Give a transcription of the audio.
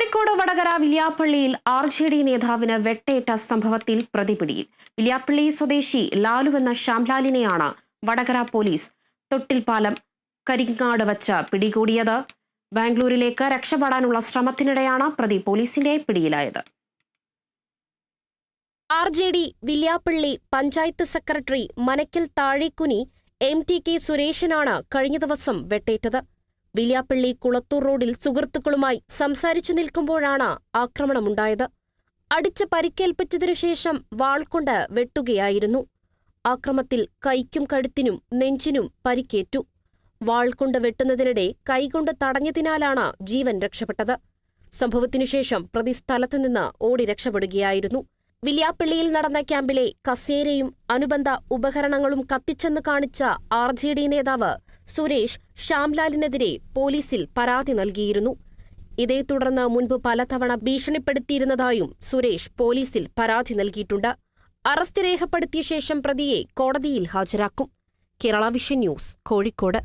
Kozhikode Vadakara വില്യാപ്പള്ളിയിൽ RJD നേതാവിന് വെട്ടേറ്റ സംഭവത്തിൽ പ്രതിപിടിയിൽ. വില്യാപ്പള്ളി സ്വദേശി ലാലുവെന്ന ശ്യാംലാലിനെയാണ് വടകര പോലീസ് തൊട്ടിൽപ്പാലം കരിങ്ങാട് വച്ച് പിടികൂടിയത്. ബാംഗ്ലൂരിലേക്ക് രക്ഷപ്പെടാനുള്ള ശ്രമത്തിനിടെയാണ് പ്രതി പോലീസിന്റെ പിടിയിലായത്. RJD Villiappally panchayat secretary Manakkal Thazhekkuni MTK സുരേഷനാണ് കഴിഞ്ഞ ദിവസം വെട്ടേറ്റത്. വില്യാപ്പള്ളി കുളത്തൂർ റോഡിൽ സുഹൃത്തുക്കളുമായി സംസാരിച്ചു നിൽക്കുമ്പോഴാണ് ആക്രമണമുണ്ടായത്. അടിച്ച് പരിക്കേൽപ്പിച്ചതിനുശേഷം വാൾ കൊണ്ട് വെട്ടുകയായിരുന്നു. ആക്രമത്തിൽ കൈക്കും കഴുത്തിനും നെഞ്ചിനും പരിക്കേറ്റു. വാൾ കൊണ്ട് വെട്ടുന്നതിനിടെ കൈകൊണ്ട് തടഞ്ഞതിനാലാണ് ജീവൻ രക്ഷപ്പെട്ടത്. സംഭവത്തിനുശേഷം പ്രതി സ്ഥലത്തുനിന്ന് ഓടി രക്ഷപ്പെടുകയായിരുന്നു. വില്യാപ്പള്ളിയിൽ നടന്ന ക്യാമ്പിലെ കസേരയും അനുബന്ധ ഉപകരണങ്ങളും കത്തിച്ചെന്ന് കാണിച്ച RJD നേതാവ് സുരേഷ് ശ്യാംലാലിനെതിരെ പോലീസിൽ പരാതി നൽകിയിരുന്നു. ഇതേ തുടർന്ന് മുൻപ് പലതവണ ഭീഷണിപ്പെടുത്തിയിരുന്നതായും സുരേഷ് പോലീസിൽ പരാതി നൽകിയിട്ടുണ്ട്. അറസ്റ്റ് രേഖപ്പെടുത്തിയ ശേഷം പ്രതിയെ കോടതിയിൽ ഹാജരാക്കും. Kerala vision news, Kozhikode.